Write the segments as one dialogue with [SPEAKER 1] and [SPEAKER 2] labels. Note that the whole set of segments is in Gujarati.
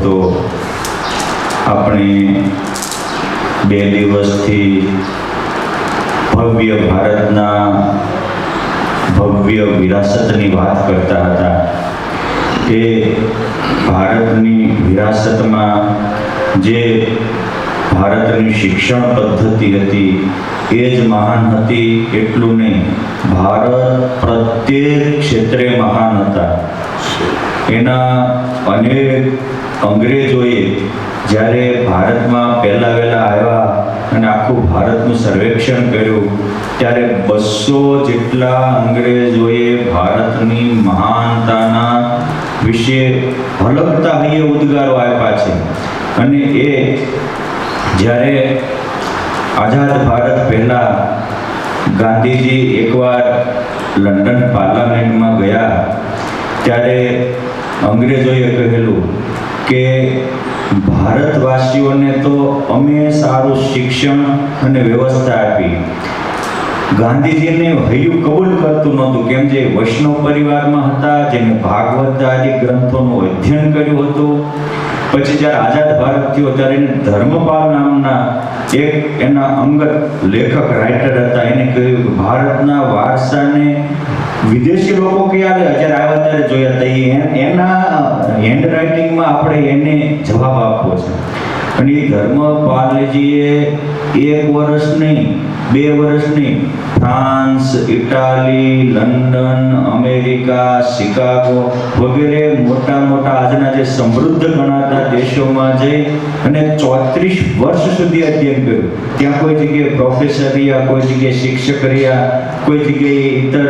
[SPEAKER 1] ભક્તો, આપણે 2 દિવસથી ભવ્ય ભારતના ભવ્ય વિરાસતની વાત કરતા હતા. એ ભારતની વિરાસતમાં જે ભારતની શિક્ષણ પદ્ધતિ હતી એ જ મહાન હતી એટલું નહીં, ભારત પ્રત્યેક ક્ષેત્રે મહાન હતા. એના અનેક અંગ્રેજોએ જ્યારે ભારતમાં પહેલા વહેલા આવ્યા અને આખું ભારતનું સર્વેક્ષણ કર્યું ત્યારે 200 જેટલા અંગ્રેજોએ ભારતની મહાનતાના વિશે હલકતા હૈયે ઉદ્ગારો આપ્યા છે. અને એ જ્યારે આઝાદ ભારત પહેલાં ગાંધીજી એકવાર લંડન પાર્લામેન્ટમાં ગયા ત્યારે અંગ્રેજોએ કહેલું કે ભારતવાસીઓને તો અમે સારું શિક્ષણ અને વ્યવસ્થા આપી. ગાંધીજીને હૈયું કબૂલ કરતું નહોતું, કેમ જે વૈષ્ણવ પરિવારમાં હતા, જેને ભાગવત આદિ ગ્રંથોનું અધ્યયન કર્યું હતું. પછી જ્યારે આઝાદ ભારત થયો ત્યારે એને ધર્મપાલ નામના એક એના અંગત લેખક રાઇટર હતા, એને કહ્યું કે ભારતના વારસાને વિદેશી લોકો ક્યારે જ્યારે આવ્યા ત્યારે જોયા હતા, એના હેન્ડ રાઇટિંગમાં આપણે એને જવાબ આપવો છે. અને એ ધર્મપાલજીએ 1 વર્ષ નહીં, 2 વર્ષ નહીં, France, Italy, London, America, Chicago વગેરે મોટા મોટા આજના જે સમૃદ્ધ ગણાતા દેશોમાં જઈ અને 34 વર્ષ સુધી અધ્યયન કર્યું. ત્યાં કોઈ જગ્યાએ પ્રોફેસર રહ્યા, કોઈ જગ્યાએ શિક્ષક રહ્યા, કોઈ જગ્યાએ ઇતર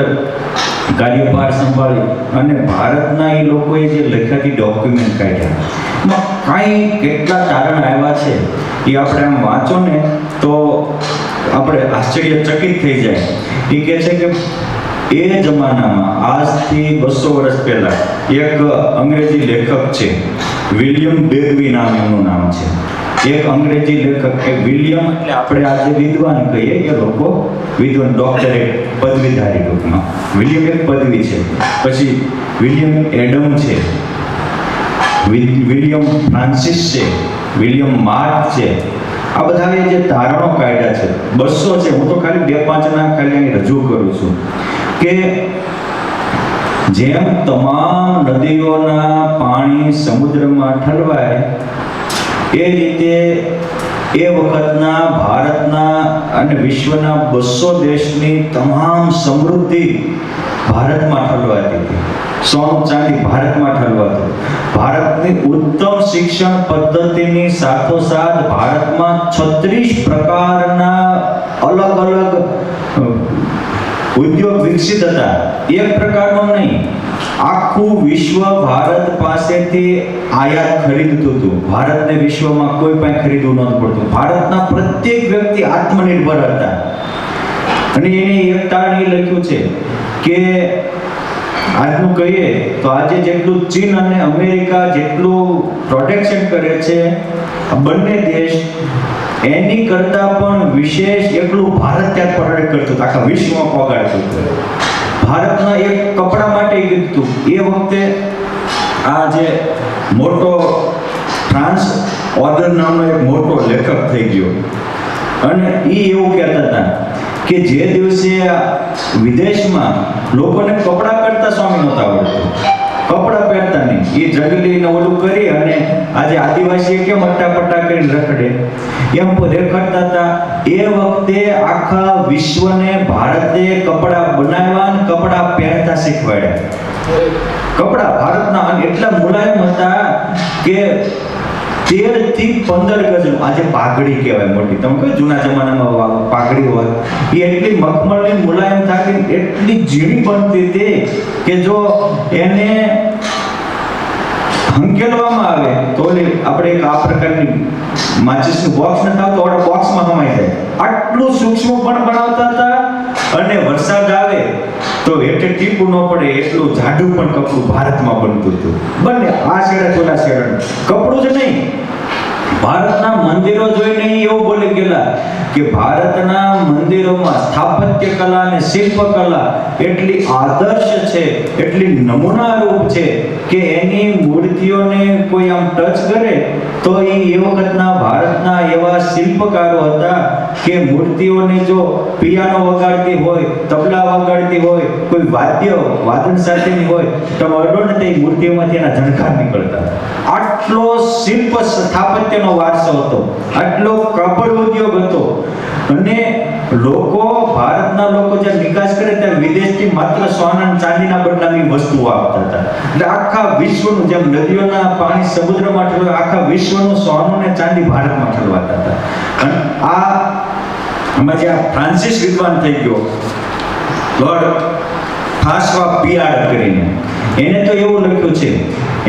[SPEAKER 1] કાર્યભાર સંભાળી અને ભારતના એ લોકોએ જે લખાતી ડોક્યુમેન્ટ કાઢ્યા, કાંઈ કેટલા તારણ આવ્યા છે એ આપણે આમ વાંચો ને તો આપણે આશ્ચર્યચકિત થઈ જાય. એ કહે છે કે એ જમાનામાં આજથી 200 વર્ષ પહેલાં એક અંગ્રેજી લેખક છે, વિલિયમ બેગવી નામ એમનું નામ છે. એક અંગ્રેજી લેખક, એ વિલિયમ એટલે આપણે આજે વિદ્વાન કહીએ, એ લોકો વિદ્વાન ડોક્ટરેટ પદવીધારી ટૂંકમાં. વિલિયમ એક પદવી છે. પછી વિલિયમ એડમ છે, વિલિયમ ફ્રાન્સિસ છે, વિલિયમ માર્ક છે. આ બધા જે તારણો કાઢ્યા છે 200 છે. હું તો ખાલી 2-5 ખાલી અહીં રજૂ કરું છું કે જેમ તમામ નદીઓના પાણી સમુદ્રમાં ઠલવાય એ રીતે એ વખતના ભારતના અને વિશ્વના 200 દેશની તમામ સમૃદ્ધિ ભારતમાં ઠલવાતી હતી. સોનું ચાંદી ભારતમાં ઠલવાતું. ભારતની ઉત્તમ શિક્ષણ પદ્ધતિની સાથોસાથ ભારતમાં 36 પ્રકારના અલગ અલગ ઉદ્યોગ વિકસિત હતા. એક પ્રકારનો નહીં, આખું વિશ્વ ભારત પાસેથી આયાત ખરીદતું હતું. ભારતને વિશ્વમાં કોઈ પાસે ખરીદવું નહોતું પડતું. ભારતના પ્રત્યેક વ્યક્તિ આત્મનિર્ભર હતા. અને એને એક તારણ એ લખ્યું છે કે આજનું કહીએ તો આજે જેટલું ચીન અને અમેરિકા જેટલું પ્રોટેક્શન કરે છે બંને દેશ, એની કરતા પણ વિશેષ એટલું ભારત ત્યાં પ્રોટેક્ટ કરતું હતું, આખા વિશ્વમાં પગાડતું હતું. ભારતના એક કપડા માટે કીધું એ વખતે આ જે મોટો ફ્રાન્સ ઓર્ડર નામનો એક મોટો લેખક થઈ ગયો અને એ એવું કહેતા હતા કે જે દિવસે વિદેશમાં લોકોને કપડાં પહેરતા સ્વામી નહોતા આવડતું, કપડાં પહેરતા નહીં, એ જંગલીને ઓલું કરી અને આજે આદિવાસી કેમ અટ્ટાપટ્ટા કરીને રખડે એમ રેખડતા હતા. એ વખતે આખા વિશ્વને ભારતે કપડાં બનાવ્યા અને કપડાં પહેરતા શીખવાડ્યા. કપડાં ભારતના એટલા મુલાયમ હતા કે 13 થી 15 ગજ, આજે પાઘડી કહેવાય મોટી, તમે કહો જૂના જમાનામાં પાઘડી હોય, એ એટલી મખમલની મુલાયમ થાકી એટલી ઝીણી બનતી હતી કે જો એને હંકેલવામાં આવે તો આપણે એક આ પ્રકારની માચિસનું બોક્સ નથી આવતો, ઓડા બોક્સમાં સમાઈ જાય. આટલું સૂક્ષ્મ પણ બનાવતા હતા. અને વરસાદ આવે તો હેઠે ટીપું ન પડે એટલું જાડું પણ કપડું ભારતમાં બનતું હતું. બંને આ શેડે ચોલા શેડે કપડું જ નહીં, ભારતના મંદિરો જોઈને એવું બોલી ગયેલા કે ભારતના મંદિરોમાં સ્થાપત્ય કલા અને શિલ્પ કલા એટલી આદર્શ છે, એટલી નમૂનારૂપ છે કે એની મૂર્તિઓને કોઈ આમ ટચ કરે તો એ વખતના ભારતના એવા શિલ્પકારો હતા કે મૂર્તિઓને જો પિયાનો વગાડતી હોય, તબલા વગાડતી હોય, કોઈ વાદન સાથેની હોય તો અડો ને તે મૂર્તિઓમાંથી એના ઝણકાર નીકળતા. આટલો શિલ્પ સ્થાપત્યનો વારસો હતો, આટલો કાપડ ઉદ્યોગ હતો. અને લોકો, ભારતના લોકો જે નિકાસ કરે ત્યાં વિદેશથી માત્ર સોના અને ચાંદીના બદલાની વસ્તુઓ આપતા હતા. એટલે આખા વિશ્વનું, જેમ નદીઓના પાણી સમુદ્રમાં ઠલવા, આખા વિશ્વનું સોનું અને ચાંદી ભારતમાં ઠલવાતા હતા. અને આમાં જે ફ્રાન્સિસ વિદ્વાન થઈ ગયો, લોર્ડ ફ્રાન્સવા પિયાર્ડ કરીને, એને તો એવું લખ્યું છે,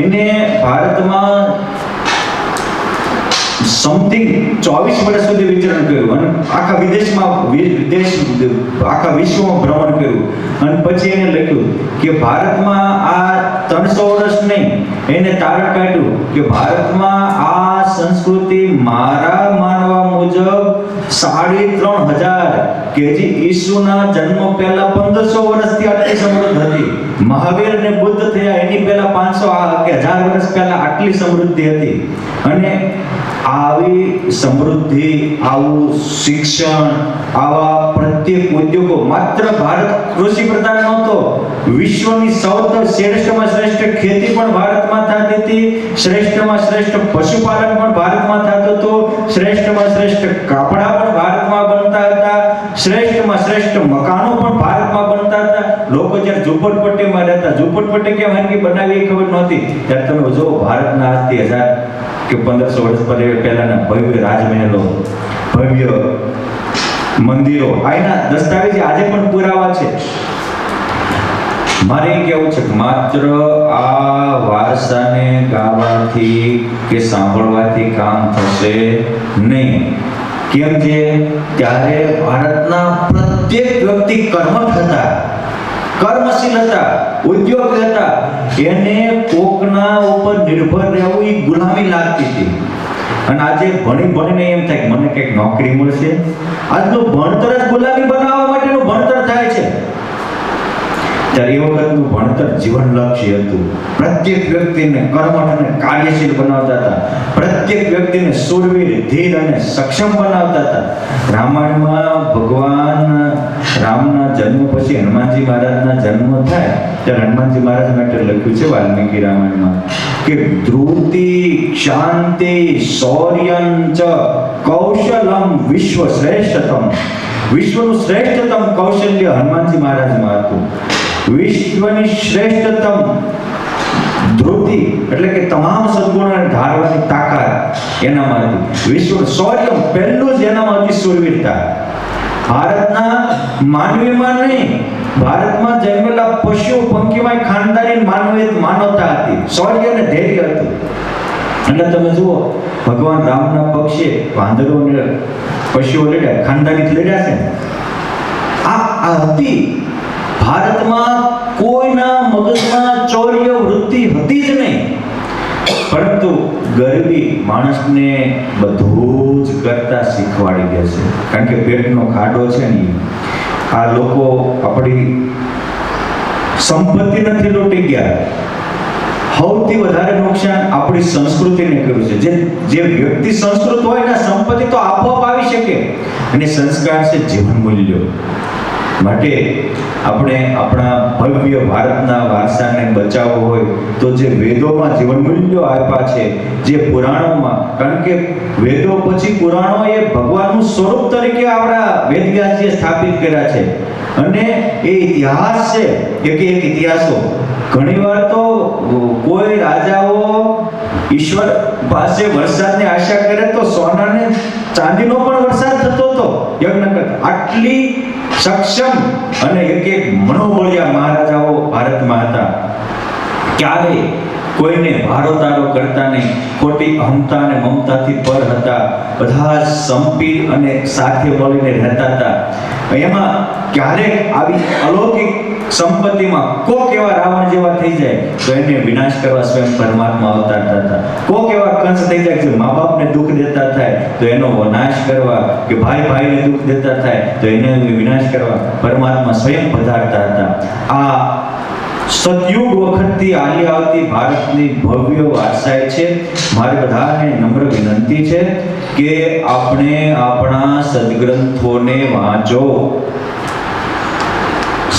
[SPEAKER 1] એને ભારતમાં સમથિંગ 24 વર્ષ સુધી વિચરણ કર્યું અને આખા આખા વિશ્વમાં ભ્રમણ કર્યું. અને પછી એને લખ્યું કે ભારતમાં આ 300 વર્ષ નહીં, એને તારણ કાઢ્યું કે ભારતમાં આ સંસ્કૃતિ મારા માનવા મુજબ 3500 કે જે ઈસુના જન્મ પહેલા 1500 વર્ષથી આટલી સમૃદ્ધ હતી. મહાવીર અને બુદ્ધ થયા એની પહેલા 500 કે 1000 વર્ષ પહેલા આટલી સમૃદ્ધિ હતી. અને આવી સમૃદ્ધિ, આવું શિક્ષણ, આવા પ્રત્યેક ઉદ્યોગો, માત્ર ભારત કૃષિ પ્રધાન નહોતો, વિશ્વની સૌથી શ્રેષ્ઠમાં શ્રેષ્ઠ ખેતી પણ ભારતમાં થતી હતી, શ્રેષ્ઠમાં શ્રેષ્ઠ પશુપાલન પણ ભારતમાં થતું હતું, શ્રેષ્ઠમાં શ્રેષ્ઠ કાપડા પણ ભારતમાં બનતા હતા, શ્રેષ્ઠમાં શ્રેષ્ઠ મકાનો પણ ભારતમાં બનતા હતા. લોકો જ્યારે ઝૂંપડપટ્ટીમાં રહેતા, ઝૂંપડપટ્ટી કેમ હરકી બનાવી એ ખબર નહોતી, ત્યારે તમે જો ભારતના આજથી 1000 કે 1500 વર્ષ પહેલાના ભવ્ય રાજમહેલો, ભવ્ય મંદિરો, આના દસ્તાવેજ આજે પણ પુરાવા છે. મારે કેવું છે કે માત્ર આ વારસાને ગાવાથી કે સાંભળવાથી કામ થશે નહીં. કેમ કે ત્યારે ભારતના પ્રત્યેક વ્યક્તિ કર્મઠ હતા, કર્મશીલ હતા, ઉદ્યોગ હતા. એને કોકના ઉપર નિર્ભર રહેવું એ ગુલામી લાગતી હતી. અને આજે ભણીને એમ થાય કે મને કંઈક નોકરી મળશે. આજનું ભણતર જ ગુલામી બનાવવા માટેનું ભણતર થાય છે. ત્યારે એ વખતનું ભણતર જીવનલક્ષી હતું. પ્રત્યેક વ્યક્તિને કર્મઠ અને કાર્યશીલ બનાવતા હતા. પ્રત્યેક વ્યક્તિને શૂરવીર, ધીર અને સક્ષમ બનાવતા હતા. રામાયણમાં ભગવાન રામના જન્મ પછી હનુમાનજી મહારાજના જન્મ થાય ત્યારે હનુમાનજી મહારાજ માટે લખ્યું છે વાલ્મીકી રામાયણમાં કે ધ્રુતિ શાંતિ શૌર્યંચ કૌશલમ વિશ્વ શ્રેષ્ઠતમ. વિશ્વનું શ્રેષ્ઠતમ કૌશલ્ય હનુમાનજી મહારાજમાં હતું. વિશ્વની શ્રેષ્ઠતમ ધ્રુતિ એટલે કે તમામ સદગુણોને ધારવાની તાકાત એનામાં હતી. વિશ્વ શૌર્ય પહેલું જ એનામાં હતી શૂરવીરતા. ભારતના માનવીમાં નહીં, ભારતમાં જન્મેલા પશુ પંખીમાં ખાનદાની માનવતા હતી, શૌર્ય અને ધૈર્ય હતું. એટલે તમે જુઓ ભગવાન રામના પક્ષે વાંદરોને પશુઓ લડ્યા, ખાનદાની લડ્યા છે. આ હતી. ભારતમાં કોઈના મગજમાં ચૌર્ય વૃત્તિ હતી જ નહીં. પરંતુ ગરીબી માણસને બધું જ કરતા શીખવાડી દે છે. કારણ કે પેટનો ખાડો છે ને, આ લોકો આપણી સંપત્તિ નથી લૂંટી ગયા, સૌથી વધારે નુકસાન આપણી સંસ્કૃતિને કર્યું છે. જે વ્યક્તિ સંસ્કૃત હોય ને, સંપત્તિ તો આપોઆપ આવી શકે. અને સંસ્કાર છે જીવન મૂલ્યો. માટે આપણે આપણા ભવ્ય ભારતના વારસાને બચાવવો હોય તો જે વેદોમાં જીવન મૂલ્યો આપ્યા છે, જે પુરાણોમાં, કારણ કે વેદો પછી પુરાણો એ ભગવાનનું સ્વરૂપ તરીકે આપણા વેદવ્યાસજીએ સ્થાપિત કર્યા છે. અને એ ઇતિહાસ છે, એક ઇતિહાસો. ઘણીવાર તો કોઈ રાજાઓ ઈશ્વર પાસે વરસાદની આશા કરે તો સોનાને ચાંદીનો પણ વરસાદ થતો હતો યજ્ઞ કરતા. આટલી સક્ષમ અને એક મનોબળિયા મહારાજાઓ ભારતમાં હતા. ક્યારે કોઈને ભારોતારો કરતા નહીં, ખોટી અહંતા અને મમતાથી પર હતા. બધા સંપી અને સાથે મળીને રહેતા હતા. એમાં ક્યારેક આવી અલૌકિક સંપત્તિમાં કોક એવા રાવણ જેવા થઈ જાય તો એને વિનાશ કરવા સ્વયં પરમાત્મા અવતાર થતા. કોક એવા કંસ થઈ જાય કે મા બાપને દુઃખ દેતા થાય તો એનો નાશ કરવા, કે ભાઈ ભાઈને દુઃખ દેતા થાય તો એને વિનાશ કરવા પરમાત્મા સ્વયં પધારતા હતા. આ સતયુગ વખતથી આલી આવતી ભારતની ભવ્ય વારસાઈ છે. મારે બધાને નમ્ર વિનંતી છે કે આપણે આપણા સદગ્રંથોને વાંચો.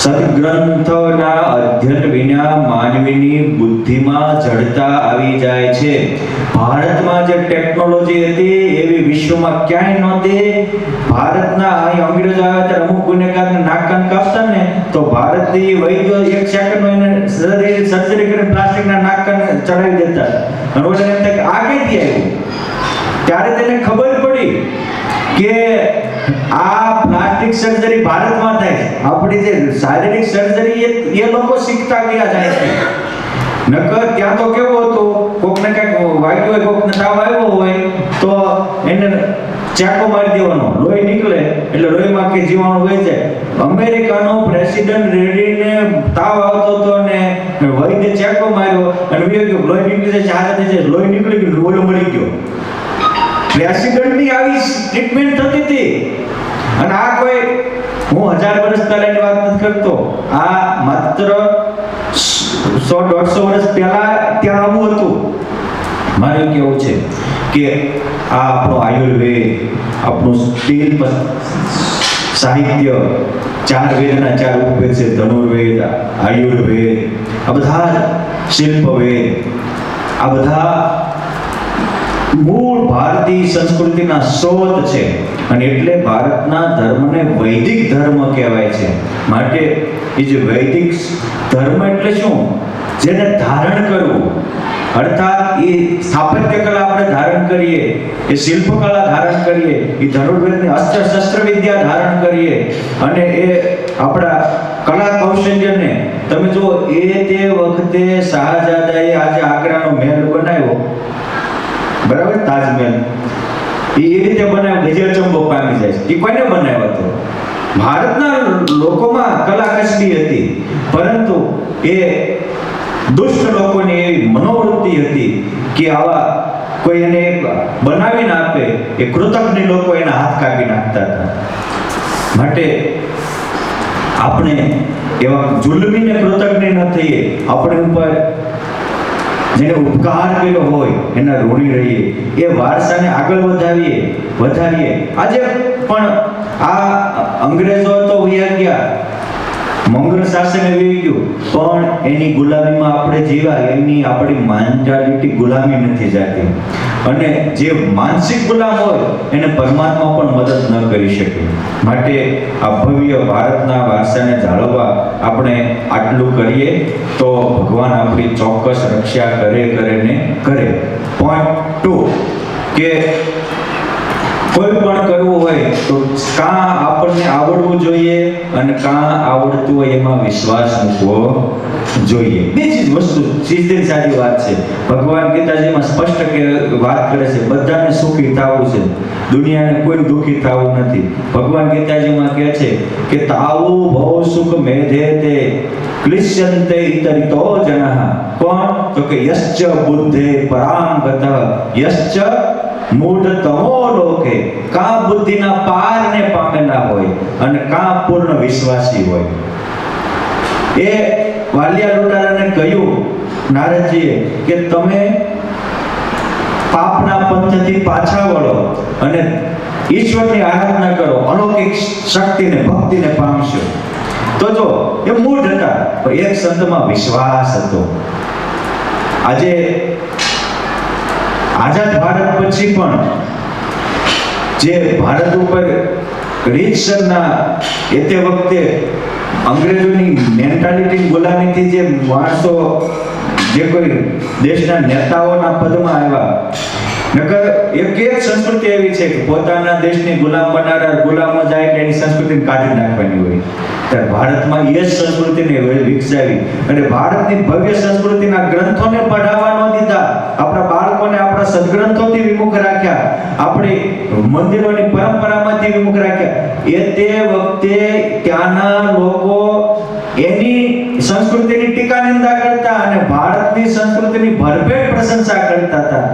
[SPEAKER 1] સદગ્રંથોના અધ્યયન વિના માનવીની બુદ્ધિમાં જડતા આવી જાય છે. ભારતમાં જે ટેકનોલોજી હતી એવી વિશ્વમાં ક્યાંય નહોતી. ભારતના અહીં અંગ્રેજો આવ્યા ત્યારે અમુક ગુનેગારને નાક કાન કાપતા ને તો ભારતીય વૈદ્યો 1 સેકન્ડમાં એને સર્જરી કરીને પ્લાસ્ટિકના નાક કાન ચડાવી દેતા. અને ઓલે એમ થાય કે આ કઈથી આવ્યું? ત્યારે તેને ખબર પડી કે આ પ્લાસ્ટિક સર્જરી ભારતમાં થાય. આપણી જે શારીરિક સર્જરી એ લોકો શીખતા ગયા જાય છે. નકર ત્યાં તો કેવું હતું, કોકને કઈક વાગ્યું હોય, કોકને તાવ આવ્યો હોય તો એને ચાકો મારી દેવાનો, લોહી નીકળે એટલે લોહીમાં કે જીવાણુ વહી જાય. અમેરિકાનો પ્રેસિડેન્ટ રેડીને તાવ આવતો હતો ને વહીને ચાકો માર્યો અને લોહી નીકળી જાય, ચાહે થઈ જાય, લોહી નીકળી ગયું, ઓલો મરી ગયો. પ્રેસિડેન્ટની આવી ટ્રીટમેન્ટ થતી હતી. અને આ કોઈ હું 1000 વર્ષ પહેલાની વાત નથી કરતો, આ માત્ર 100-150 વર્ષ પહેલા ત્યાં આવું હતું. મારું કેવું છે કે આ આપણો આયુર્વેદ, આપણું સ્ટીલ સાહિત્ય, 4 વેદના 4 ઉપવેદ છે, ધનુર્વેદ, આયુર્વેદ, આ બધા શિલ્પવેદ, આ બધા મૂળ ભારતીય સંસ્કૃતિના સ્ત્રોત છે. અને એટલે ભારતના ધર્મને વૈદિક ધર્મ કહેવાય છે. માટે એ જે વૈદિક ધર્મ એટલે શું? જેને ધારણ કરવું, અર્થાત એ સ્થાપત્ય કલા આપણે ધારણ કરીએ, એ શિલ્પકલા ધારણ કરીએ, એ ધનુર્વેદની અસ્ત્ર શસ્ત્ર વિદ્યા ધારણ કરીએ, અને એ આપણા કલા કૌશલ્યને તમે જો એ તે વખતે શાહજહાએ આજે આગ્રાનો મહેલ બનાવ્યો, બરાબર, તાજમહેલ, એ રીતે બનાવ્યો, ગજરચંબો પામી જાય છે. એ કોને બનાવ્યો હતો? ભારતના લોકોમાં કલા કસબી હતી, પરંતુ એ દુષ્ટ લોકોની એવી મનોવૃત્તિ હતી કે આવા કોઈ એને બનાવી ના આપે એ કૃતજ્ઞ લોકો એના હાથ કાપી નાખતા હતા. માટે આપણે એવા જુલ્મીને કૃતજ્ઞ ન થઈએ. આપણે ઉપર જેને ઉપકાર કર્યો હોય એના ઋણી રહીએ, એ વારસાને આગળ વધારીએ. આજે પણ આ અંગ્રેજો તો વયા ગયા, મંગળ શાસન આવી ગયું, પણ એની ગુલામીમાં આપણે જીવ્યા, એની આપણી મેન્ટાલિટી ગુલામી નથી જાતી. અને જે માનસિક ગુલામ હોય એને પરમાત્મા પણ મદદ ન કરી શકે. માટે આ ભવ્ય ભારતના વારસાને જાળવવા આપણે આટલું કરીએ તો ભગવાન આપણી ચોક્કસ રક્ષા કરે. પોઈન્ટ 2 કે કોઈ પણ કરવું હોય તો કાં આપણને આવડવું જોઈએ અને કાં આવડતું હોય એમાં વિશ્વાસ મૂકવો જોઈએ. બીજી વસ્તુ સીધી સારી વાત છે. ભગવાન ગીતાજીમાં સ્પષ્ટ વાત કરે છે, બધાને સુખી થવું છે, દુનિયાને કોઈ દુઃખી થવું નથી. ભગવાન ગીતાજીમાં કહે છે કે તાવું ભવ સુખ મેધેતે ક્લિશ્યન્તે ઇતરિતો જનઃ. કોણ? તો કે યશ્ચ બુદ્ધે પરામ ગતઃ યશ્ચ મૂઢ તમો લોકે. કા બુદ્ધિના પારને પામેલા હોય અને કા પૂર્ણ વિશ્વાસી હોય. એ વાલિયા લૂંટારાને કહ્યું નારદજીએ કે તમે પાપના પંથથી પાછા વળો અને ઈશ્વરની આરાધના કરો, અલૌકિક શક્તિને ભક્તિને પામશો. તો જો એ મૂઢ હતા, પણ એક સંતમાં વિશ્વાસ હતો. આજે આઝાદ ભારત પછી પણ જે ભારત ઉપર રીતસરના એ તે વખતે અંગ્રેજોની મેન્ટાલિટી ગુલામીથી જે માણસો જે કોઈ દેશના નેતાઓના પદમાં આવ્યા, નકર એક સંસ્કૃતિ એવી છે કે પોતાના દેશની ગુલામ બનાવનાર ગુલામો જાય એટલે એની સંસ્કૃતિને કાઢી નાખવાની હોય. ત્યારે ભારતમાં એ જ સંસ્કૃતિને વિકસાવી અને ભારતની ભવ્ય સંસ્કૃતિના ગ્રંથોને પઢાવવા ન દીધા, આપણા બાળકોને આપણા સદગ્રંથોથી વિમુખ રાખ્યા, આપણી મંદિરોની પરંપરામાંથી વિમુખ રાખ્યા. એ તે વખતે ત્યાંના લોકો એની સંસ્કૃતિની ટીકા નિંદા કરતા અને ભારતની સંસ્કૃતિની ભરપેટ પ્રશંસા કરતા હતા.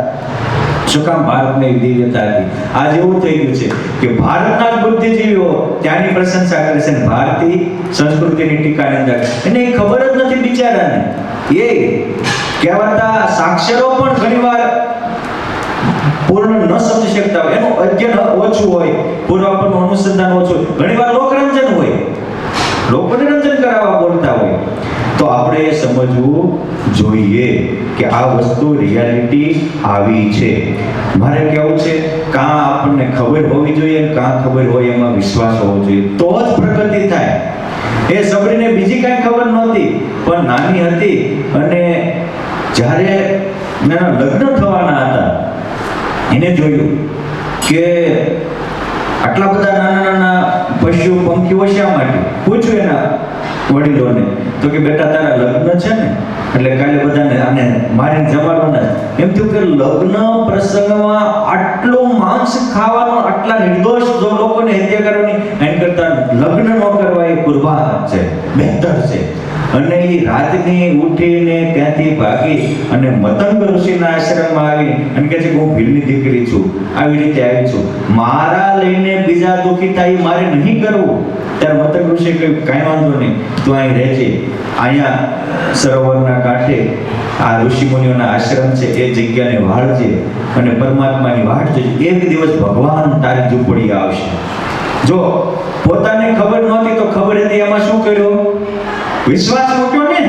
[SPEAKER 1] શું કામ? ભારતની દિવ્યતા હતી. આજે એવું થઈ ગયું છે કે ભારતના જ બુદ્ધિજીવીઓ ત્યાંની પ્રશંસા કરે છે અને ભારતીય સંસ્કૃતિની ટીકા નિંદા કરે. એને ખબર જ નથી બિચારાને. એ કહેવાતા સાક્ષરો પણ ઘણીવાર પૂર્ણ ન સમજી શકતા હોય, એનું અધ્યયન ઓછું હોય, પૂર્વાપરનું અનુસંધાન ઓછું હોય, ઘણીવાર લોકરંજન હોય, લોકોને રંજન કરાવવા બોલતા હોય. તો આપણે એ સમજવું જોઈએ કે આ વસ્તુ રિયાલિટી આવી છે. મારે કહેવું છે કાં આપણને ખબર હોવી જોઈએ, કાં ખબર હોય એમાં વિશ્વાસ હોવો જોઈએ, તો જ પ્રગતિ થાય. એ સબરીને બીજી કાંઈ ખબર નહોતી, પણ નાની હતી અને જ્યારે એના લગ્ન થવાના હતા એને જોયું કે આટલા બધા નાના નાના પશુ પંખીઓ શા માટે? પૂછ્યું એના વડીલોને, તો કે બેટા તારા લગ્ન છે ને એટલે કાલે બધાને આને મારીને જમાડવાના. એમ થયું કે લગ્ન પ્રસંગમાં આટલું માંસ ખાવાનું, આટલા નિર્દોષ જો લોકોને હત્યા કરવાની, એમ કરતા લગ્ન ન કરવા એ કુરબાન છે, બહેતર છે. અને એ રાતની ઉઠીને ત્યાંથી ભાગી અને મતંગ ઋષિના આશ્રમમાં આવી અને કહે છે કે હું ભીલની દીકરી છું, આવી રીતે આવી છું, મારા લઈને બીજા દુઃખી થાય એ મારે નહીં કરવું. ત્યારે મતંગ ઋષિ કહ્યું કાંઈ વાંધો નહીં, તું અહીં રહેજે, અહીંયા સરોવરના કાંઠે આ ઋષિમુનિઓના આશ્રમ છે એ જગ્યાને વાળજે અને પરમાત્માની વાટ જોજે, એક દિવસ ભગવાન તારી ઝૂંપડી આવશે. જો પોતાને ખબર નહોતી તો ખબર હતી એમાં શું કર્યું? વિશ્વાસ મૂક્યો ને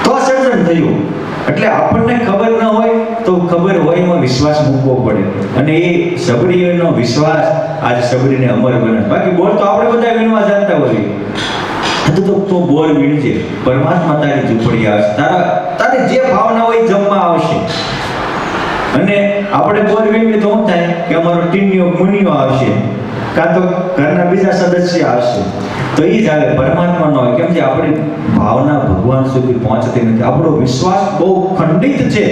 [SPEAKER 1] તો સર્જન થયું. એટલે આપણને ખબર ન હોય તો ખબર હોય એમાં વિશ્વાસ મૂકવો પડે, અને એ સબરીનો વિશ્વાસ આજે સબરીને અમર બને. બાકી બોલ તો આપણે બધા વીણવા જાણતા હોઈએ, તો બોલ વીણજે, પરમાત્મા તારી ઝૂંપડી આવશે, તારે જે ભાવના હોય જમવા આવશે. અને આપણે બોલ વીણીએ તો શું થાય કે અમારો ટીનિયો મુનિયો આવશે, કાં તો ઘરના બીજા સદસ્ય આવશે. તો એ જ આવે, પરમાત્મા ન હોય. કેમ છે? આપણી ભાવના ભગવાન સુધી પહોંચતી નથી. આપણો વિશ્વાસ બહુ ખંડિત છે.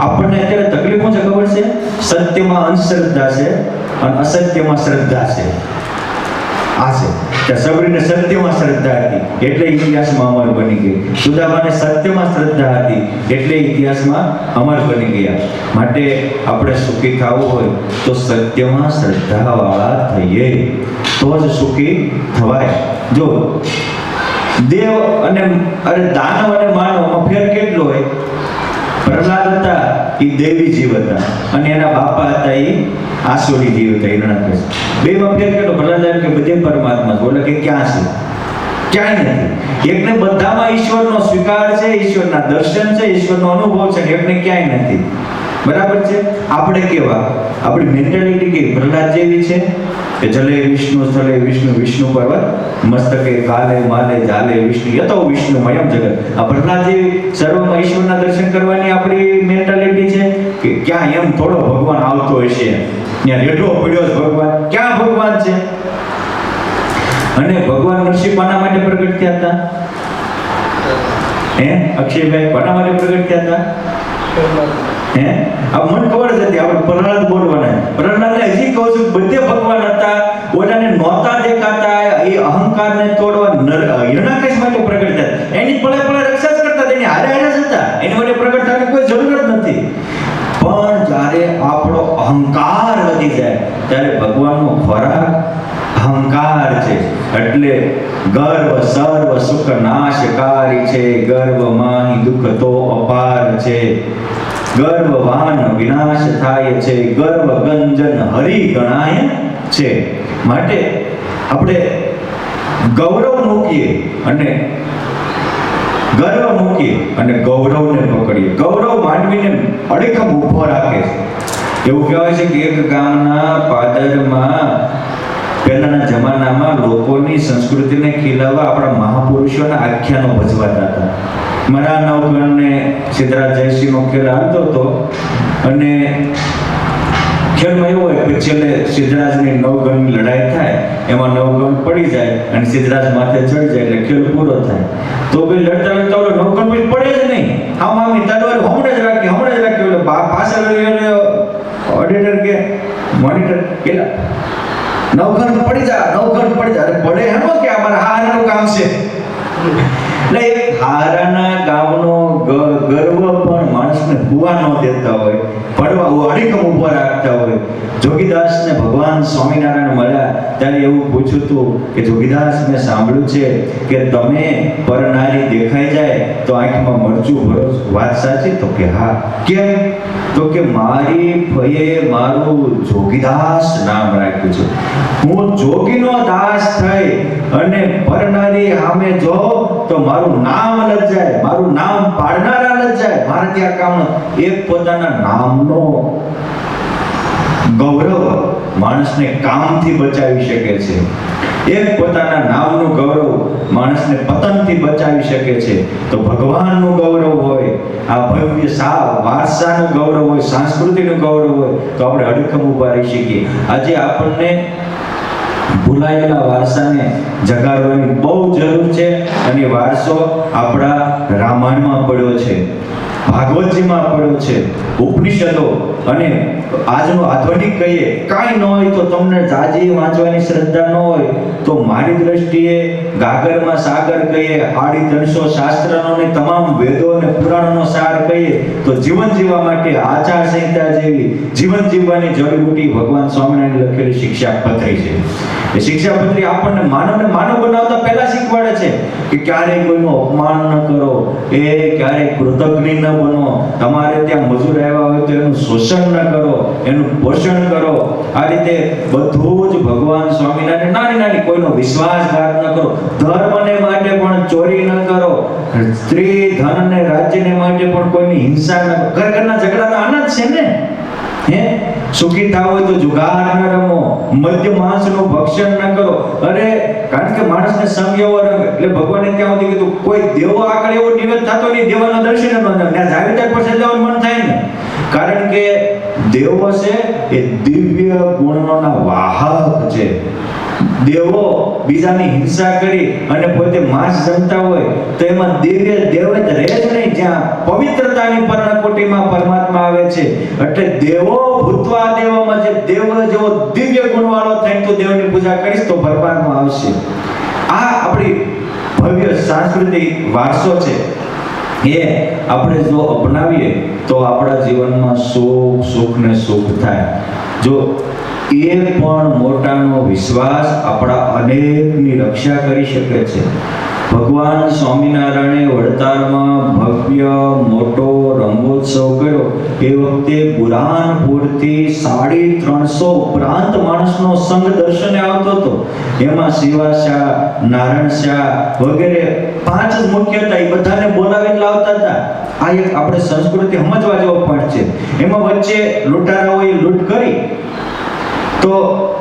[SPEAKER 1] આપણને અત્યારે તકલીફ શું છે ખબર છે? સત્યમાં અંધશ્રદ્ધા છે અને અસત્યમાં શ્રદ્ધા છે. આ છે કે સબરીને સત્યમાં શ્રદ્ધા હતી એટલે ઇતિહાસમાં અમર બની ગઈ, સુદામાને સત્યમાં શ્રદ્ધા હતી એટલે ઇતિહાસમાં અમર બની ગયા. માટે આપણે સુખી થવું હોય તો સત્યમાં શ્રદ્ધાવાળા થઈએ તો જ સુખી થવાય. જો દેવ અને દાનવ અને માનવમાં ફેર કેટલો હોય? પ્રહલાદ હતા એ દેવી જીવ હતા અને એના બાપા હતા એ આસુરી જીવ હતા, હિરણ્યકશ્યપ. બેમાં ફેર કેટલો? પ્રહલાદ એમ કે બધે પરમાત્મા છે, બોલે કે ક્યાં છે? ક્યાંય નથી. એકને બધામાં ઈશ્વરનો સ્વીકાર છે, ઈશ્વરના દર્શન છે, ઈશ્વરનો અનુભવ છે, એકને ક્યાંય નથી. બરાબર છે? આપણે કેવા? આપણી મેન્ટાલિટી કેવી? પ્રહલાદ જેવી છે કે જલે વિષ્ણુ સ્થલે વિષ્ણુ, વિષ્ણુ પર્વત મસ્તકે કાલે માલે જાલે વિષ્ણુ યતો વિષ્ણુમયમ જગત. આ પ્રહલાદ જેવી સર્વમાં ઈશ્વરના દર્શન કરવાની આપણી મેન્ટાલિટી છે કે ક્યાં એમ થોડો ભગવાન આવતો હશે, ત્યાં રેઢો પડ્યો છે ભગવાન, ક્યાં ભગવાન છે? અને ભગવાન નરસિંહ કોના માટે પ્રગટ થયા હતા? અક્ષયભાઈ કોના માટે પ્રગટ થયા હતા? આ મને ખબર જ હતી, આપણે પ્રહલાદ બોલવાના. પ્રહલાદને હજી કહું છું, બધે ભગવાન હતા, ઓલાને નહોતા દેખાતા, એ અહંકારને તોડવા હિરણ્યકશ્યપ માટે પ્રગટ થયા. એની પળે પળે રક્ષા જ કરતા, એની હારે હારે જ હતા, એની માટે પ્રગટ થવાની કોઈ જરૂર જ નથી. પણ જ્યારે આપણો અહંકાર વધી જાય ત્યારે ભગવાનનો ખોરાક અહંકાર છે. એટલે ગર્વ સર્વ સુખ નાશકારી છે, ગર્વમાં દુઃખ તો અપાર છે, ગર્વવાન વિનાશ થાય છે, ગર્વ ગંજન હરિ ગણાય છે. માટે આપણે ગૌરવ મૂકીએ અને ગર્વ મૂકીએ અને ગૌરવને પકડીએ. ગૌરવ માનવીને અડીખમ ઊભો રાખે છે. એવું કહેવાય છે કે એક ગામના પાદરમાં પહેલાના જમાનામાં લોકોની સંસ્કૃતિને ખીલાવવા આપણા મહાપુરુષોના આખ્યાનો ભજવાતા હતા. મારા નવગણને સિદ્ધરાજ જયસિંહનો ખેલ આવતો હતો અને ખેલમાં એવું હોય કે છેલ્લે સિદ્ધરાજની નવગણની લડાઈ થાય, એમાં નવગણ પડી જાય અને સિદ્ધરાજ માથે ચડી જાય એટલે ખેલ પૂરો થાય. તો ભાઈ લડતા લડતા ઓલો નવગણ પછી પડે જ નહીં, આમ આમની તલવાર હમણાં જ રાખી એટલે પાછળ ઓડિટર કે મોનિટર પેલા નવગણ પડી જા અરે પડે એમ કે અમારા હારનું કામ છે, એટલે એક હારાના ગામનો ગર્વ પણ માણસને હુવા ન દેતા હોય, પડવા અડીખમ ઊભો રાખતા હોય. જોગીદાસને ભગવાન સ્વામિનારાયણ મળ્યા ત્યારે એવું પૂછ્યું હતું કે જોગીદાસ, મેં સાંભળ્યું છે કે તમે પરનારી દેખાઈ જાય તો આંખમાં મરચું ભરો, વાત સાચી? તો કે હા. કેમ? તો કે મારી ભયે મારું જોગીદાસ નામ રાખ્યું છે. હું જોગીનો દાસ થઈ અને પરનારી સામે જો તો મારું નામ લજાય, મારું નામ પાડનારા લજાય, મારે ત્યાં કામ. એક પોતાના નામનો ગૌરવ માણસને કામથી બચાવી શકે છે. એક પોતાના નામનું ગૌરવ માણસને પતનથી બચાવી શકે છે. તો ભગવાનનું ગૌરવ હોય, આ ભવ્ય વારસાનું ગૌરવ હોય, સંસ્કૃતિનું ગૌરવ હોય તો આપણે અડીખમ ઊભા રહી શકીએ. આજે આપણને ભૂલાયેલા વારસાને જગાડવાની બહુ જરૂર છે અને વારસો આપણા રામાયણમાં પડ્યો છે, ભાગવતજીમાં પડ્યો છે, ઉપનિષદો. અને આજનો આધુનિક કહીએ કાંઈ ન હોય તો તમને જાજી વાંચવાની શ્રદ્ધા ન હોય તો મારી દ્રષ્ટિએ ગાગરમાં સાગર કહીએ, 350 શાસ્ત્રનો ને તમામ વેદો અને પુરાણોનો સાર કહીએ તો જીવન જીવવા માટે આચાર સંહિતા જેવી જીવન જીવવાની જડીબુટી ભગવાન સ્વામિનારાયણ લખેલી શિક્ષાપત્રી છે. એ શિક્ષાપત્રી આપણને માનવને માનવ બનાવતા પહેલા શીખવાડે છે કે ક્યારેય કોઈનું અપમાન ન કરો, એ ક્યારેય કૃતજ્ઞ ન બનો, તમારે ત્યાં મજૂર આવ્યા હોય તો એનું શોષણ ન કરો, એનું પોષણ કરો. આ રીતે બધું જ ભગવાન સ્વામિનારાયણ નાની નાની કોઈનો વિશ્વાસઘાત ન કરો, ધર્મને માટે પણ ચોરી ન કરો, સ્ત્રી ધન અને રાજ્યને માટે પણ કોઈની હિંસા ન કરો. ઘરના ઝઘડા તો આના જ છે ને. સુખી થાવ હોય તો જુગાર ન રમો, મદ્ય માંસનું ભક્ષણ ન કરો. અરે કારણ કે માણસને સંયમ રમે એટલે ભગવાને ત્યાં સુધી કીધું કોઈ દેવો આગળ એવો નિવેદ થતો નહીં, દેવાના દર્શન ન થાય, ત્યાં જાવીદાર પાસે જવાનું મન થાય ને. કારણ કે દેવો છે એ દિવ્ય ગુણોના વાહક છે. દેવો બીજાની હિંસા કરી અને પોતે માંસ જમતા હોય તો એમાં દિવ્ય દેવત રહે જ નહીં, જ્યાં પવિત્રતાની પર્ણકોટીમાં પરમાત્મા આવે છે. એટલે દેવો ભૂતવા દેવોમાં જે દેવ જેવો દિવ્ય ગુણવાળો થાય તો દેવની પૂજા કરીશ તો પરમાત્મા આવશે. આ આપણી ભવ્ય સાંસ્કૃતિક વારસો છે. એ આપણે જો અપનાવીએ તો આપણા જીવનમાં સુખ ને સુખ થાય. જો એ પણ મોટાનો વિશ્વાસ આપણા અનેકની રક્ષા કરી શકે છે. ભગવાન સ્વામિનારાયણે વડતાલમાં ભવ્ય મોટો રંગોત્સવ કર્યો. એ વખતે બુરાનપુરથી 350 ઉપરાંત માણસનો સંઘ દર્શને આવતો હતો. એમાં શિવા શાહ, નારાયણ શાહ વગેરે 5 જ મુખ્ય હતા, એ બધાને બોલાવીને લાવતા હતા. આ એક આપણે સંસ્કૃતિ સમજવા જેવો પાઠ છે. એમાં વચ્ચે લૂંટારાઓએ લૂંટ કરી તો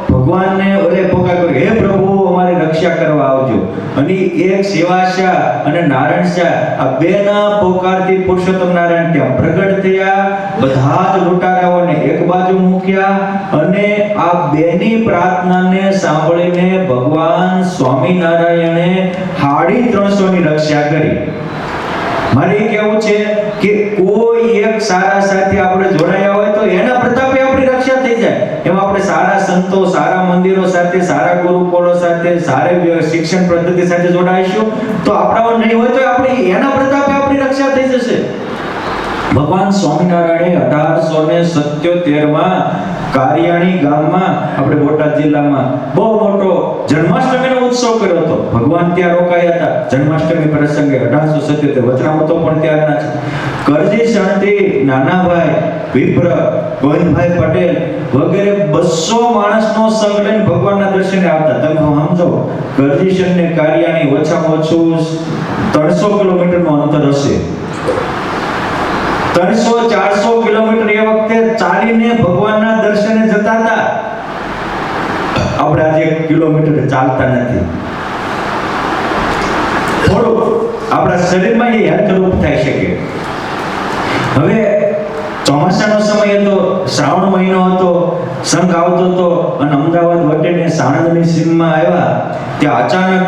[SPEAKER 1] ભગવાનને ઓલે પોકાર કર્યો, હે પ્રભુ અમારી રક્ષા કરવા આવજો. અને એક શિવા શાહ અને નારાયણ શાહ આ બેના પોકારથી પુરુષોત્તમ નારાયણ ત્યાં પ્રગટ થયા. બધા જ લૂંટારાઓને એક બાજુ મૂક્યા અને આ બેની પ્રાર્થનાને સાંભળીને ભગવાન સ્વામિનારાયણે 350 ની રક્ષા કરી. મારે કેવું છે કે કોઈ એક સારા સાથે આપણે જોડાયા હોય તો એના પ્રતાપે આપણી રક્ષા થઈ જાય. એમાં આપણે સારા સંતો, સારા મંદિરો સાથે, સારા ગુરુકુળો સાથે, સારી શિક્ષણ પદ્ધતિ સાથે જોડાઈશું તો આપણા નહીં હોય તો આપણે એના પ્રતાપે આપણી રક્ષા થઈ જશે. ભગવાન સ્વામિનારાયણે 1877 માં કારિયાણી ગામમાં આપણે બોટાદ જિલ્લામાં બહુ મોટો જન્માષ્ટમીનો ઉત્સવ કર્યો હતો. ભગવાન ત્યાં રોકાયા હતા જન્માષ્ટમી પ્રસંગે 1877. વચનામતો પણ ત્યારના છે. કરજી શણતી, નાનાભાઈ વિપ્ર, ગોવિંદભાઈ પટેલ વગેરે 200 માણસનો સંઘ લઈને ભગવાનના દર્શને આવતા. તમે સમજો કરજી શણ ને કારિયાણી ઓછામાં ઓછું 300 કિલોમીટરનું અંતર હશે. 300-400 કિલોમીટર એ વખતે ચાલીને ભગવાનના દર્શને જતા હતા. આપણે આજે 1 કિલોમીટર ચાલતા નથી. થોડું આપણા શરીરમાં એ હેલ્થરૂપ થઈ શકે. હવે ચોમાસાનો સમય હતો, શ્રાવણ મહિનો હતો, સંઘ આવતો હતો અને અમદાવાદ વટેને સાણંદની સીમમાં આવ્યા ત્યાં અચાનક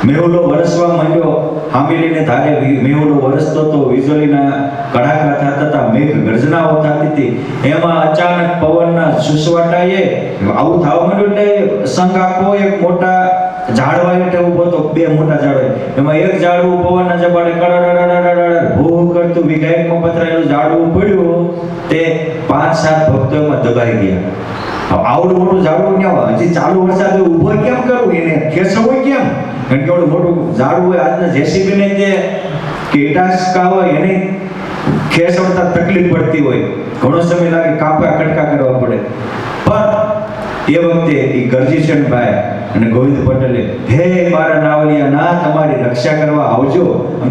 [SPEAKER 1] મેહુલો વરસવા માંડ્યો. હામીલીને ધારે મેહુલો વરસતો હતો, વીજળીના કડાકા થતા હતા, મેઘ ગર્જનાઓ થતી હતી. એમાં અચાનક પવનના સુસવાટાએ આવું થવા માંડ્યું એટલે સંઘ આખો એક મોટા ઝાડવા હેઠે ઊભો હતો, બે મોટા ઝાડવા. એમાં એક ઝાડવું પવનના ઝપાટે કડકડ ભૂ કરતું વિઘાયકમાં પથરાયેલું ઝાડવું પડ્યું. તે 5-7 ભક્તો એમાં દબાઈ ગયા. આવડું મોટું ઝાડવું ક્યાં, હજી ચાલુ વરસાદ ઊભો કેમ કરવું, એને ખેંચવું કેમ? કારણ કે આવડું મોટું ઝાડવું હોય, આજના જેસીબી ને તે કેટાસ્કા હોય એને ખેંચવતા તકલીફ પડતી હોય, ઘણો સમય લાગે, કાપા કટકા કરવા પડે. પણ એ વખતે એ ગરજીશનભાઈ અને ગોવિંદ પટેલે, હે મારા નાવલિયા ના, તમારી રક્ષા કરવા આવજો,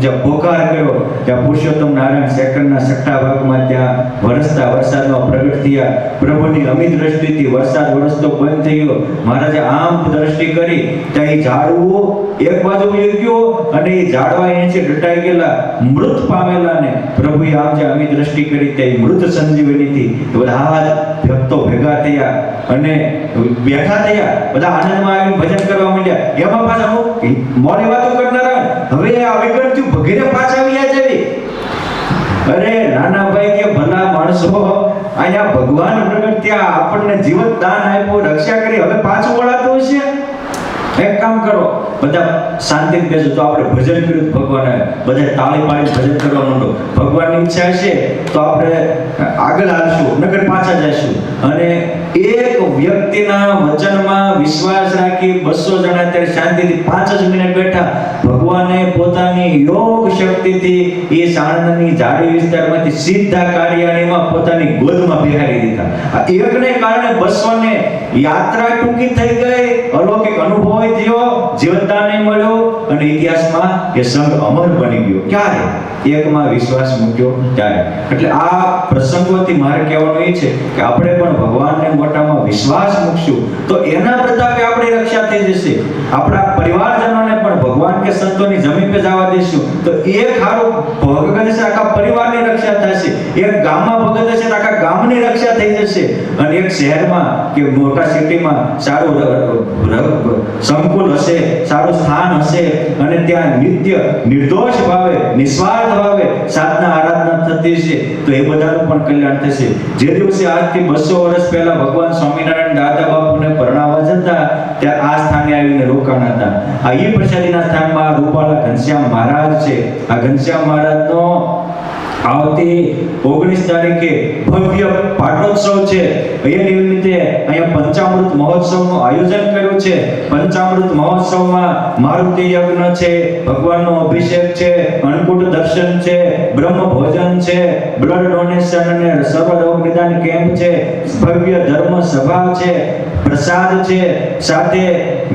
[SPEAKER 1] જ્યાં પોકાર કર્યો, ત્યાં પુરુષોત્તમ નારાયણ સેકન્ડના 6ઠા ભાગમાં ત્યાં વરસતા વરસાદમાં પ્રગટ થયા. પ્રભુની અમિત દ્રષ્ટિથી વરસાદ વરસતો બંધ થઈ ગયો. મહારાજે આમ દ્રષ્ટિ કરી ત્યાં એ ઝાડવું એક બાજુ વહી ગયો અને એ ઝાડવા નીચે દટાઈ ગયેલા મૃત પામેલાને પ્રભુએ આમ જે અમિત દ્રષ્ટિ કરી ત્યાં મૃત સંજીવનીથી બધા ભક્તો ભેગા થયા અને બેઠા થયા. બધા આનંદમાં આવીને ભજન કરવા માંડ્યા. એમાં પાછા મોડી વાતો કરનારા હવે આ વિગણ્યું ભગીરે પાછા આવ્યા જેવી. અરે નાના ભાઈ કે ભલા માણસો, અહીંયા ભગવાન પ્રગટ થયા, આપણને જીવન દાન આપ્યું, રક્ષા કરી, હવે પાછું વળાતું હશે. એક કામ કરો, બધા શાંતિથી બેસો. તો આપણે ભજન કર્યું ભગવાને, બધા તાળી પાડી ભજન કરવા માંડો. ભગવાનની ઈચ્છા હશે તો આપણે આગળ હાલશું, નકર પાછા જઈશું. અને એક વ્યક્તિના વચનમાં વિશ્વાસ રાખી 200 જણા ત્યારે શાંતિથી 5 જ મિનિટ બેઠા. ભગવાને પોતાની યોગ શક્તિથી એ સાણંદની ઝાડી વિસ્તારમાંથી સીધા કારિયાણીમાં પોતાની ગોદમાં બેહારી દીધા. આ એકને કારણે 200 ને યાત્રા ટૂંકી થઈ ગઈ, અલૌકિક અનુભવ થયો, જીવનદાન મળ્યો અને ઇતિહાસમાં એ સંઘ અમર બની ગયો. ક્યારે? એકમાં વિશ્વાસ મૂક્યો ત્યારે. એટલે આ પ્રસંગોથી મારે કહેવાનું એ છે કે આપણે પણ ભગવાનને મોટામાં વિશ્વાસ મૂકશું તો એના પ્રતાપે આપણી રક્ષા થઈ જશે. આપણા પરિવારજનોને પણ ભગવાન કે સંતોની જમીન પર જવા દઈશું તો એક હારું ભગત હશે, આખા પરિવારની રક્ષા થશે. એક ગામમાં ભગત હશે તો આખા ગામની રક્ષા થઈ જશે. અને એક શહેરમાં કે મોટા સિટીમાં સારું સંકુલ હશે, સારું સ્થાન હશે અને ત્યાં નિત્ય નિર્દોષ ભાવે નિસ્વાર્થ ભાવે સાધના આરાધના થતી છે તો એ બધાનું પણ કલ્યાણ થશે. જે દિવસે આજથી 200 વર્ષ પહેલા ભગવાન સ્વામિનારાયણ દાદા બાપુને પરણાવવા જતા ત્યાં આ સ્થાને આવીને રોકાણ હતા. આ ઈ પ્રસાદીના સ્થાનમાં રૂપાળા ઘનશ્યામ મહારાજ છે. આ ઘનશ્યામ મહારાજનો આવતી 19 તારીખે ભવ્ય પાટોત્સવ છે. એ નિમિત્તે અહીંયા પંચામૃત મહોત્સવનું આયોજન કર્યું છે. પંચામૃત મહોત્સવમાં મારુતિ યજ્ઞ છે, ભગવાનનો અભિષેક છે, અન્નકૂટ દર્શન છે, બ્રહ્મ ભોજન છે, બ્લડ ડોનેશન અને સર્વ રોગ નિદાન કેમ્પ છે, ભવ્ય ધર્મ સભા છે, પ્રસાદ છે, સાથે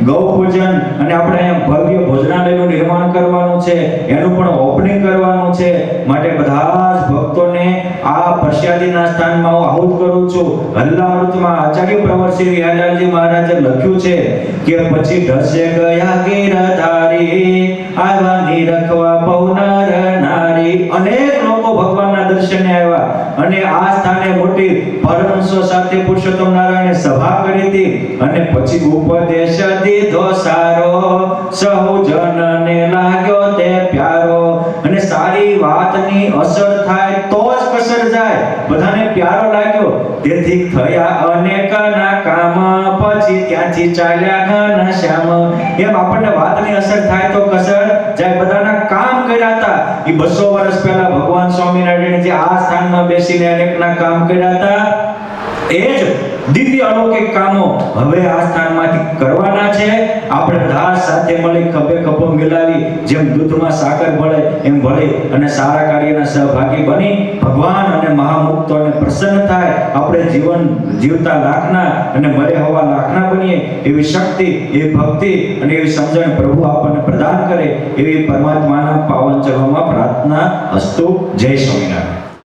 [SPEAKER 1] ગૌ પૂજન અને આપણે અહીંયા ભવ્ય ભોજનાલયનું નિર્માણ કરવાનું છે, એનું પણ ઓપનિંગ કરવાનું છે. માટે બધા જ ભક્તોને આ પ્રસાદીના સ્થાનમાં હું આહુત કરું છું. હલ્લામૃતમાં આચાર્ય પ્રવરસિંહ વિહલાલજી મહારાજે લખ્યું છે કે પછી ઢસે ગયા ગીરધારી આવ્યા નિરખવા પૌનર નારી. અનેક લોકો ભગવાનના દર્શને આવ્યા અને આ સ્થાને મોટી પરમહંસો સાથે પુરુષોત્તમ નારાયણે સભા કરી હતી અને પછી ઉપદેશ દીધો સારો, સહુ જનને લાગ્યો તે પ્યારો. અને સારી વાતની અસર થાય તો જ કસર જાય. બધાને પ્યારો લાગ્યો તેથી થયા અનેકના કામ, પછી ત્યાંથી ચાલ્યા ઘનશ્યામ. એમ આપણને વાતની અસર થાય તો કસર જાય. બધાના કામ કર્યા હતા એ 200 વર્ષ પહેલા ભગવાન સ્વામિનારાયણ જે આ સ્થાનમાં બેસીને અનેકના કામ કર્યા હતા એ જ દિવ્ય અલૌકિક કામો હવે આ સ્થાનમાંથી કરવાના છે. આપણે બધા સાથે મળી ખભે ખભો મિલાવી જેમ દૂધમાં સાકર ભળે એમ ભળી અને સારા કાર્યના સહભાગી બની ભગવાન અને મહામુક્તોને પ્રસન્ન થાય. આપણે જીવન જીવતા લાખના અને મરે હવા લાખના બનીએ એવી શક્તિ, એવી ભક્તિ અને એવી સમજણ પ્રભુ આપણને પ્રદાન કરે એવી પરમાત્માના પાવન ચરણોમાં પ્રાર્થના અસ્તુ. જય સ્વામિનારાયણ.